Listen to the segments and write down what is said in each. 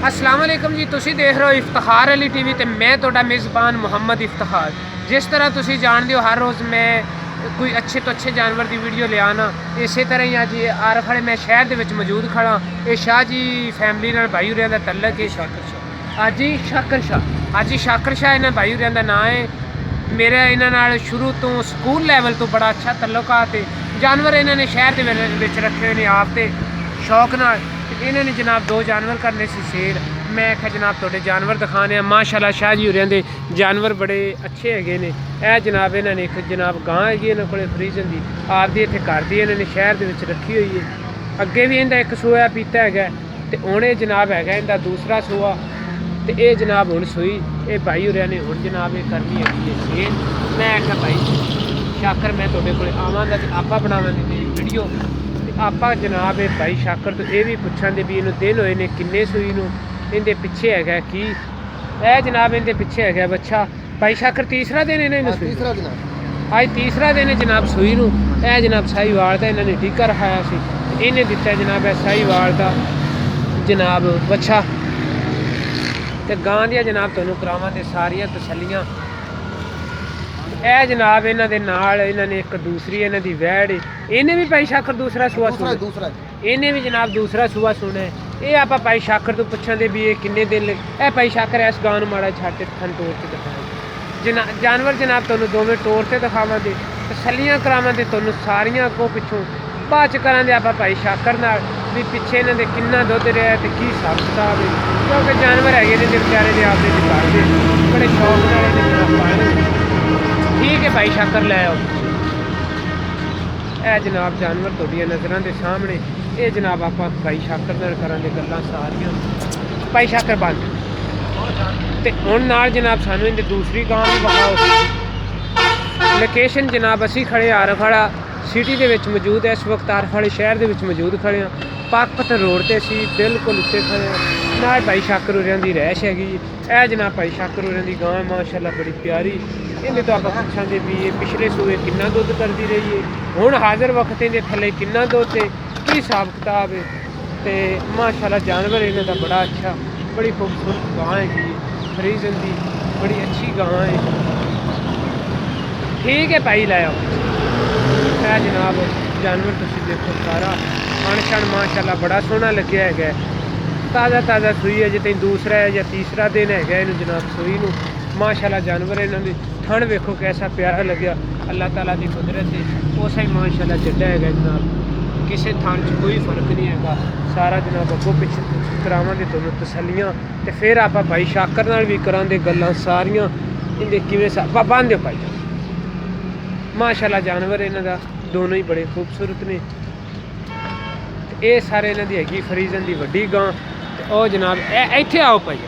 अस्सलाम वालेकुम जी, तुसी देख रहे हो इफ्तिखार अली टीवी ते मैं तुहाडा मेज़बान मुहम्मद इफ्तिखार। जिस तरह तुसी जानते हो हर रोज़ मैं कोई अच्छे तो अच्छे जानवर की वीडियो ले आना, इस तरह ही अज आर खड़े मैं शहर दे विच मौजूद खड़ा। ये शाह जी फैमिली नाल भाई होरियां दा तल्लक है। हाजी शाकर शाह, हाजी शाकर शाह इन्हां भाई होरियां दा नाम है। मेरा इन्हां नाल शुरू तो स्कूल लैवल तो बड़ा अच्छा तल्लुकात है। जानवर इन्होंने शहर के विच रखे हुए ने आप तो शौक नाल। इन्होंने जनाब दो जानवर करने से सेल। मैं आख्या जनाब थोड़े जानवर दिखाने। माशाल्लाह शाह जी होरें दे जानवर बड़े अच्छे है ने। यह जनाब इन्होंने एक जनाब गां हैगी इन्होंने को फ्रीजन की आपदी इतने घर की इन्होंने शहर के रखी हुई है। अगे भी इनका एक सोया पीता है तो उन्हें जनाब है इनका दूसरा सोआ। तो ये जनाब हूँ सूई ये भाई होरिया ने हूँ जनाब ये करनी है सेल। मैं आख्या भाई शाकर मैं थोड़े को आवांगा तो आप बनावांगे मेरी वीडियो। आप जनाब भाई शाकर तो यह भी पूछांगे भी इन्होंने दिन होए ने किन्ने सूई नूं, इनके पिछे है कि यह जनाब इनके पिछे है बच्चा। भाई शाकर तीसरा दिन इन्हें तीसरा दिन अज तीसरा दिन है जनाब सूई नूं। यह जनाब साहीवाल का इन्होंने टीका रखाया सी, इन्हें दिता जनाब है साहीवाल का जनाब बच्चा। तो गां दियां जनाब तुहानूं करावांगे सारियां तसल्लियां। यह जनाब इन्हां दे नाल इन्होंने एक दूसरी इन्हां दी वैड़ इन्हें भी भाई शाकर दूसरा सूआ सुना, इन्हें भी जनाब दूसरा सूआ सुना है। ये आप भाई शाकर तो पुछांदे भी ये किन्ने दिन लगे। भाई शाकर इस गां नूं माड़ा छाटे थन तोड़ के दिखाओ जानवर जनाब तुहानूं दोवें तोड़ के दिखावांगे, तसल्लियां करावांगे तुहानूं सारियां अगों पिछों। बाद च करांगे आप भाई शाकर नाल भी पिछे इन्हां दे किन्ना दुध रहा ते की हिसाब किताब है, क्योंकि जानवर है ने बेचारे दे आपदे घर दे बड़े शौक नाल इन्हें जनाब पालण। ठीक है भाई शाकर लै आओ। यह जनाब जानवर तुहाडियां नज़रां दे सामने ये जनाब आप भाई शाकर नाल करांगे गल्लां सारियां। भाई शाकर बंद ते हुण नाल जनाब सानूं इहदी दूसरी गां भी विखाओ। लोकेशन जनाब असी खड़े आरखड़ा सिटी दे विच मौजूद है। इस वक्त आरखड़े शहर दे विच मौजूद खड़े हाँ। पाकपत रोड ते असी बिल्कुल उत्ते खड़े हाँ। नाल भाई शाकर होरियां दी रैश हैगी। यह जनाब भाई शाकर होरियां दी गां माशाअल्लाह बड़ी प्यारी। इन्हें तो आप पुछांगे भी ये पिछले सूए किन्ना दुध करती रही है, हुण हाजिर वक्त इहदे थल्ले किन्ना दुध है, की हिसाब किताब है। तो माशाअल्लाह जानवर इन्हां दा बड़ा अच्छा, बड़ी खूबसूरत गां हैगी फ्रीजन की, बड़ी अच्छी गां है। ठीक है भाई लै आओ। है जनाब जानवर तुसीं देखो सारा अण शण माशाअल्लाह बड़ा सोहना लग्या है। ताज़ा ताज़ा सूई है जितनी दूसरा है या तीसरा दिन है इन्हूं जनाब सूई नूं। माशाअल्लाह जानवर इन्हों की थण वेखो कैसा प्यारा लग्या। अल्लाह ताला की कुदरत है उस ही माशाअल्लाह चढ़ा है जनाब, किसी थण च कोई फर्क नहीं है सारा जनाब। अगों पिछे करावांगे तुहानूं तसल्लियां ते फिर आप भाई शाकर नाल भी करांगे गल्लां सारियां इहदे किवें बन दिओ भाई। माशाअल्लाह जानवर इन्हां दा दोनों ही बड़े खूबसूरत ने। ये सारे इन्हां दी हैगी फ्रीजन की वड्डी गां। ते ओ जनाब इत्थे आओ भाई।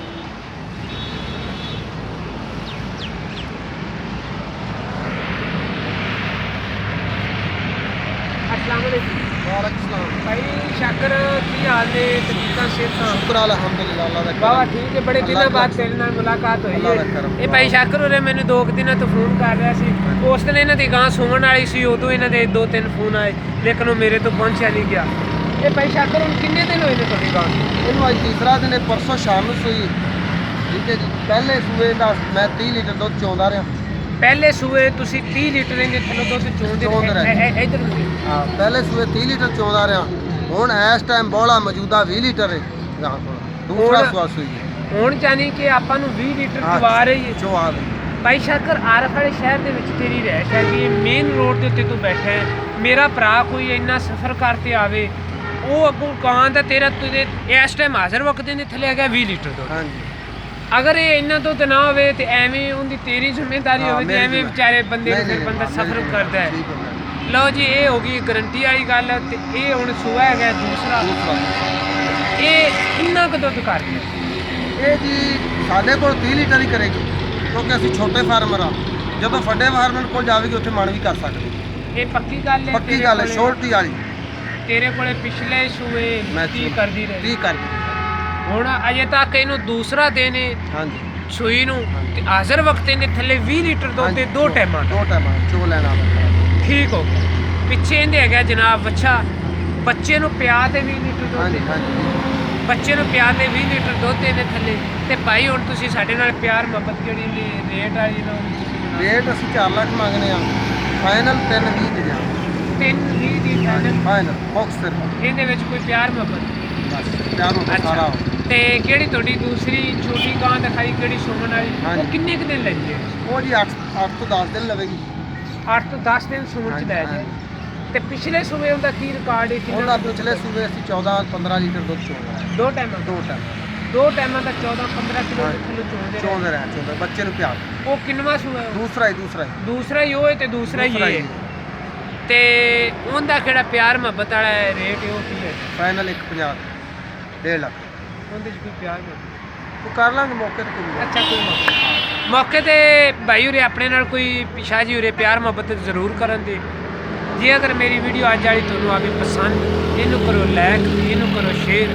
भाई शाकर की हाल ने तरीका से शुक्र अल्हम्दुलिल्लाह अल्लाह दा बाबा ठीक है। बड़े दिनों बाद तेरे नाल मुलाकात हुई है। ये भाई शाकर होरे मैंने 2 दिन तो फोन कर रहा सी। उस दिन इन्हां दी गां सुमन वाली सी, उदों इन्हां दे 2-3 फोन आए लेकिन वो मेरे तो पहुंचा नहीं गया। ये भाई शाकर हुण किन्ने दिन होए ने तुहाडी गां? इन्हूं अज तीसरा दिन है, परसों शाम नूं सूई। ठीक है जी। पहले सूए दा मैं 30 लीटर दुध चोंदा रहा। पहले सूए तुसी 30 लीटर इहदे थल्लों दुध चोंदे रहे। इधर हाँ पहले सूए 30 लीटर चोंदा रहा। हुण इस टाइम बौला मौजूदा 20 लीटर है गां कोल। दूसरा सूआ सूई है हुण जानी कि आपां नूं 20 लीटर चवा रही है। चवा रही भाई शाकर आरखड़े शहर के तेरी रैश है कि मेन रोड के उत्ते तू बैठा है। मेरा भरा कोई इन्ना सफ़र करते आवे वो अगों गां दा तेरा तुझे इस टाइम हाजिर वक्त इहदे थल्ले है 20 लीटर दुध। हाँ जी। अगर ये इन्ना दुध ना होवे ते एवें उनकी तेरी जिम्मेदारी होवे ते एवें बेचारे बंदे फिर बंदा सफ़र करता है। लो जी ये होगी गारंटी वाली गल। तो ये हुण सूआ है दूसरा। ये किन्ना क दुध कर ये जी साढ़े को 30 लीटर ही करेगी क्योंकि असीं छोटे फार्मर हाँ। जो वड्डे फार्मर को जाएगी उत्थे मन भी कर सकते। ये पक्की गल है, पक्की गल है श्योरिटी वाली। तेरे कोले पिछले सूए 30 कर दी रही 30 कर दी। हुण अजे तक इनू दूसरा दिन है। हाँ जी। सूई नूं ते हाजिर वक्त इहदे थल्ले 20 लीटर दुध दे 2 टाइमां चो लेना ठीक हो गया। पिछे इहदे है जनाब अच्छा बच्चे नूं पिया ते 20 लीटर दुध। हाँ जी। ਬੱਚੇ ਨੂੰ ਪਿਆਰ ਦੇ 20 ਲੀਟਰ ਦੁੱਧ ਦੇਣੇ ਥੱਲੇ। ਤੇ ਭਾਈ ਹੁਣ ਤੁਸੀਂ ਸਾਡੇ ਨਾਲ ਪਿਆਰ ਮੁਹੱਬਤ ਜਿਹੜੀ ਰੇਟ ਆ ਜੀ ਨਾ ਰੇਟ ਅਸੀਂ 4 ਲੱਖ ਮੰਗਨੇ ਆ, ਫਾਈਨਲ 320 ਦੇ ਜਾਂ 320 ਦੀ ਫਾਈਨਲ। ਫਾਈਨਲ ਬਾਕਸ ਸਿਰਫ ਇਹਦੇ ਵਿੱਚ ਕੋਈ ਪਿਆਰ ਮੁਹੱਬਤ ਬਸ ਪਿਆਰ ਹੁੰਦਾ ਸਾਰਾ। ਤੇ ਕਿਹੜੀ ਤੁਹਾਡੀ ਦੂਸਰੀ ਛੋਟੀ ਗਾਂ ਦਿਖਾਈ ਕਿਹੜੀ ਸੁਮਨ ਵਾਲੀ, ਹਾਂਜੀ। ਉਹ ਕਿੰਨੇ ਕੁ ਦਿਨ ਲੈਂਦੀ ਹੈ? ਉਹ ਜੀ 8 ਤੋਂ 10 ਦਿਨ ਲਵੇਗੀ। 8 ਤੋਂ 10 ਦਿਨ ਸੁਮਨ ਚ ਲੈ ਜਾਏ। ਤੇ ਪਿਛਲੇ ਸੂਬੇ ਉਹਦਾ ਕੀ ਰਿਕਾਰਡ ਹੈ? ਉਹਦਾ ਪਿਛਲੇ ਸੂਬੇ ਅਸੀਂ 14-15 ਲੀਟਰ ਦੁੱਧ ਚੋਂਦੇ ਹਾਂ। ਦੋ ਟਾਈਮਾਂ ਦੋ ਟਾਈਮਾਂ ਦਾ 14-15 ਕਿਲੋ ਕਿਲੋ ਚੋਂਦੇ ਰਹੇ ਬੱਚੇ ਨੂੰ ਪਿਆਰ। ਉਹ ਕਿੰਨਵਾਂ ਸੂਆ ਹੈ? ਦੂਸਰਾ ਹੀ ਦੂਸਰਾ ਹੀ ਉਹ ਹੈ ਤੇ ਦੂਸਰਾ ਹੀ ਇਹ ਹੈ। ਤੇ ਉਹਦਾ ਕਿਹੜਾ ਪਿਆਰ ਮੁਹੱਬਤ ਵਾਲਾ ਰੇਟ ਹੈ ਉਹ ਕੀ ਹੈ? ਫਾਈਨਲ 150 1.5 ਲੱਖ। ਉਹਦੇ ਚ ਕੋਈ ਪਿਆਰ ਮੁਹੱਬਤ ਉਹ ਕਰ ਲਾਂਗੇ ਮੌਕੇ ਤੇ ਕੋਈ। ਅੱਛਾ ਕੋਈ ਮੌਕੇ ਤੇ ਭਾਈ ਉਰੇ ਆਪਣੇ ਨਾਲ ਕੋਈ ਪਿਛਾ ਜੀ ਉਰੇ ਪਿਆਰ ਮੁਹੱਬਤ ਜ਼ਰੂਰ ਕਰਨ ਦੇ। ਜੇ ਅਗਰ ਮੇਰੀ ਵੀਡੀਓ ਅੱਜ ਵਾਲੀ ਤੁਹਾਨੂੰ ਆਵੇ ਪਸੰਦ, ਇਹਨੂੰ ਕਰੋ ਲਾਈਕ, ਇਹਨੂੰ ਕਰੋ ਸ਼ੇਅਰ।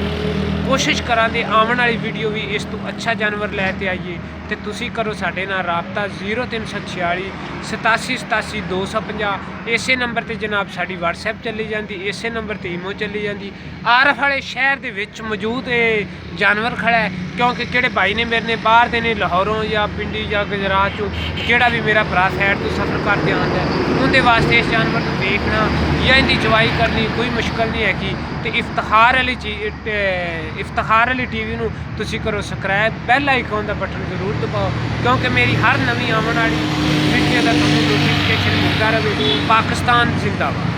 ਕੋਸ਼ਿਸ਼ ਕਰਾਂਗੇ ਆਉਣ ਵਾਲੀ ਵੀਡੀਓ ਵੀ ਇਸ ਤੋਂ ਅੱਛਾ ਜਾਨਵਰ ਲੈ ਕੇ ਆਈਏ। ਤੇ ਤੁਸੀਂ ਕਰੋ ਸਾਡੇ ਨਾਲ ਰਾਬਤਾ 0346 87 87 250। ਇਸੇ ਨੰਬਰ ਤੇ ਜਨਾਬ ਸਾਡੀ WhatsApp ਚੱਲੀ ਜਾਂਦੀ, ਇਸੇ ਨੰਬਰ ਤੇ ਈਮੋ ਚੱਲੀ ਜਾਂਦੀ। ਆਰਫ ਵਾਲੇ ਸ਼ਹਿਰ ਦੇ ਵਿੱਚ ਮੌਜੂਦ ਇਹ ਜਾਨਵਰ ਖੜਾ ਹੈ, ਕਿਉਂਕਿ ਕਿਹੜੇ ਭਾਈ ਨੇ ਮੇਰੇ ਨੇ ਬਾਹਰ ਦੇ ਨੇ ਲਾਹੌਰੋਂ ਜਾਂ ਪਿੰਡੀ ਜਾਂ ਗੁਜਰਾਤ ਚੋਂ, ਜਿਹੜਾ ਵੀ ਮੇਰਾ ਭਰਾ ਸਾਈਡ ਤੋਂ ਸਫ਼ਰ ਕਰਦੇ ਆਉਂਦਾ ਉਹਦੇ ਵਾਸਤੇ ਇਸ ਜਾਨਵਰ ਨੂੰ ਦੇਖਣਾ ਜਾਂ ਇਹਦੀ ਚਵਾਈ ਕਰਨੀ ਕੋਈ ਮੁਸ਼ਕਲ ਨਹੀਂ ਹੈਗੀ। ਤੇ ਇਫਤਖਾਰ ਵਾਲੀ ਟੀਵੀ ਨੂੰ ਤੁਸੀਂ ਕਰੋ ਸਬਸਕ੍ਰਾਈਬ, ਬੈਲ ਆਈਕਨ ਦਾ ਬਟਨ ਜ਼ਰੂਰ ਦਬਾਓ, ਕਿਉਂਕਿ ਮੇਰੀ ਹਰ ਨਵੀਂ ਆਉਣ ਵਾਲੀ ਵੀਡੀਓ ਦਾ ਤੁਹਾਨੂੰ ਨੋਟੀਫਿਕੇਸ਼ਨ ਮਿਲਦਾ ਰਹੇ। ਪਾਕਿਸਤਾਨ ਜ਼ਿੰਦਾਬਾਦ।